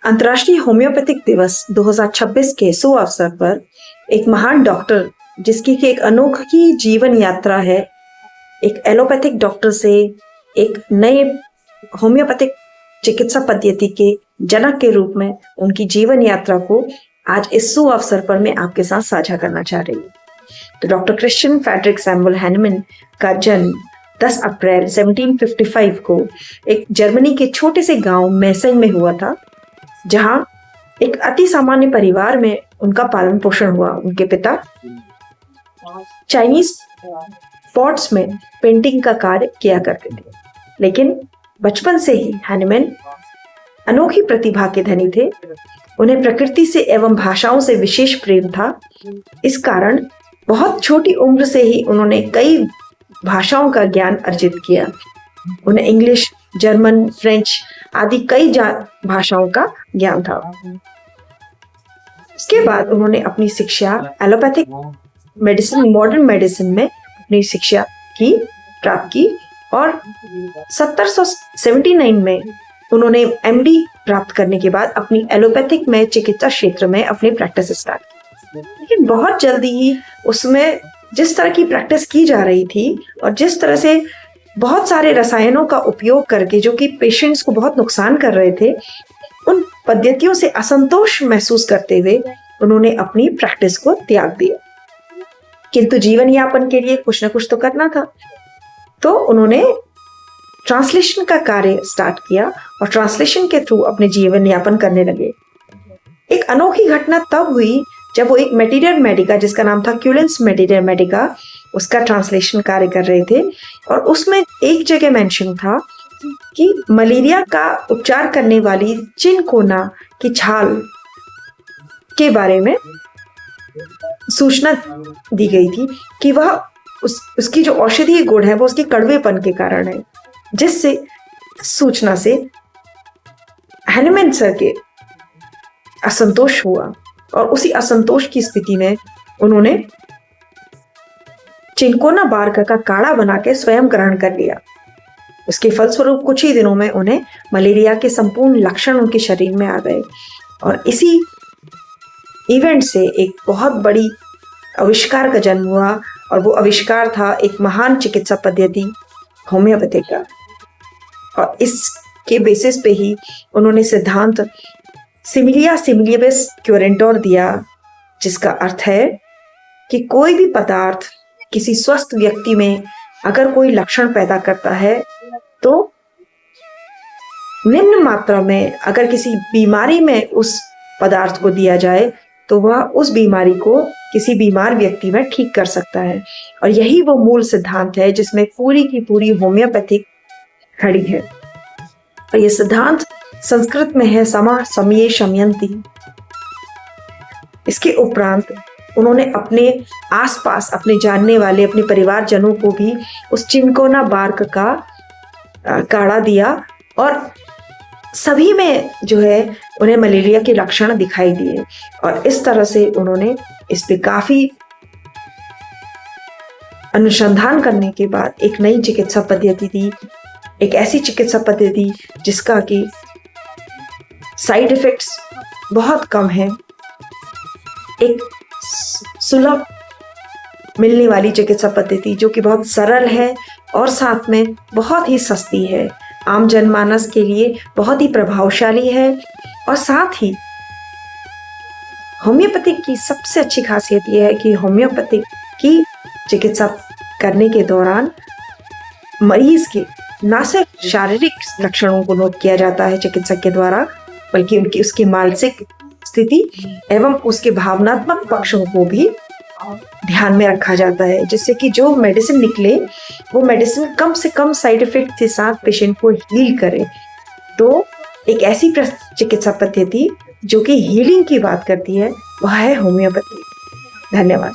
अंतर्राष्ट्रीय होम्योपैथिक दिवस 2026 के शुभ अवसर पर एक महान डॉक्टर जिसकी कि एक अनोखी जीवन यात्रा है, एक एलोपैथिक डॉक्टर से एक नए होम्योपैथिक चिकित्सा पद्धति के जनक के रूप में उनकी जीवन यात्रा को आज इस शुभ अवसर पर मैं आपके साथ साझा करना चाह रही हूँ। तो doctor Christian Friedrich Samuel Hahnemann का जन्म 10 अप्रैल 1755 को एक जर्मनी के छोटे से गांव मेसेन में हुआ था, जहां एक अति सामान्य परिवार में उनका पालन पोषण हुआ। उनके पिता चाइनीज पॉट्स में पेंटिंग का कार्य किया करते थे, लेकिन बचपन से ही हैनेमन अनोखी प्रतिभा के धनी थे। उन्हें प्रकृति से एवं भाषाओं से विशेष प्रेम था। इस कारण बहुत छोटी उम्र से ही उन्होंने कई भाषाओं का ज्ञान अर्जित किया। उन्हें इंग्लिश, जर्मन, फ्रेंच आदि कई भाषाओं का ज्ञान था। उसके बाद उन्होंने अपनी शिक्षा एलोपैथिक मेडिसिन, मॉडर्न मेडिसिन में अपनी शिक्षा प्राप्त की और 1779 में उन्होंने एमडी प्राप्त करने के बाद अपनी एलोपैथिक में चिकित्सा क्षेत्र में अपनी प्रैक्टिस स्टार्ट की। लेकिन बहुत जल्दी ही उसमें जिस तरह की प्रैक्टिस की जा रही थी और जिस तरह से बहुत सारे रसायनों का उपयोग करके जो कि पेशेंट्स को बहुत नुकसान कर रहे थे, उन पद्धतियों से असंतोष महसूस करते हुए उन्होंने अपनी प्रैक्टिस को त्याग दिया। किंतु जीवन यापन के लिए कुछ ना कुछ तो करना था, तो उन्होंने ट्रांसलेशन का कार्य स्टार्ट किया और ट्रांसलेशन के थ्रू अपने जीवन यापन करने लगे। एक अनोखी घटना तब हुई जब वो एक मेटीरियर मेडिका, जिसका नाम था क्यूलेंस मेटीरियर मेडिका, उसका ट्रांसलेशन कार्य कर रहे थे। और उसमें एक जगह मेंशन था कि मलेरिया का उपचार करने वाली चिनकोना की छाल के बारे में सूचना दी गई थी कि वह उसकी जो औषधीय गुण है वो उसके कड़वेपन के कारण है, जिससे सूचना से हैनेमन सर के असंतोष हुआ और उसी असंतोष की स्थिति में उन्होंने चिनकोना बार्क का काढ़ा बना के स्वयं ग्रहण कर लिया। उसके फलस्वरूप कुछ ही दिनों में उन्हें मलेरिया के संपूर्ण लक्षण उनके शरीर में आ गए और इसी इवेंट से एक बहुत बड़ी आविष्कार का जन्म हुआ और वो आविष्कार था एक महान चिकित्सा पद्धति होम्योपैथी का। और इसके बेसिस पे ही उन्होंने सिद्धांत सिमिलिया सिमिलियबिस क्यूरेंटोर दिया, जिसका अर्थ है कि कोई भी पदार्थ किसी स्वस्थ व्यक्ति में अगर कोई लक्षण पैदा करता है तो निम्न मात्रा में अगर किसी बीमारी में उस पदार्थ को दिया जाए तो वह उस बीमारी को किसी बीमार व्यक्ति में ठीक कर सकता है। और यही वो मूल सिद्धांत है जिसमें पूरी की पूरी होम्योपैथिक खड़ी है। और ये सिद्धांत संस्कृत में है समा समये शमयंती। इसके उपरांत उन्होंने अपने आसपास अपने जानने वाले अपने परिवारजनों को भी उस चिनकोना बार्क का काढ़ा दिया और सभी में जो है उन्हें मलेरिया के लक्षण दिखाई दिए। और इस तरह से उन्होंने इस पे काफी अनुसंधान करने के बाद एक नई चिकित्सा पद्धति दी, एक ऐसी चिकित्सा पद्धति जिसका कि साइड इफेक्ट्स बहुत कम है, एक सुलभ मिलने वाली चिकित्सा पद्धति जो कि बहुत सरल है और साथ में बहुत ही सस्ती है, आम जनमानस के लिए बहुत ही प्रभावशाली है। और साथ ही होम्योपैथिक की सबसे अच्छी खासियत यह है कि होम्योपैथिक की चिकित्सा करने के दौरान मरीज के न सिर्फ शारीरिक लक्षणों को नोट किया जाता है चिकित्सक के द्वारा, बल्कि उसकी मानसिक स्थिति एवं उसके भावनात्मक पक्षों को भी ध्यान में रखा जाता है, जिससे कि जो मेडिसिन निकले वो मेडिसिन कम से कम साइड इफेक्ट के साथ पेशेंट को हील करे। तो एक ऐसी चिकित्सा पद्धति जो कि हीलिंग की बात करती है वह है होम्योपैथी। धन्यवाद।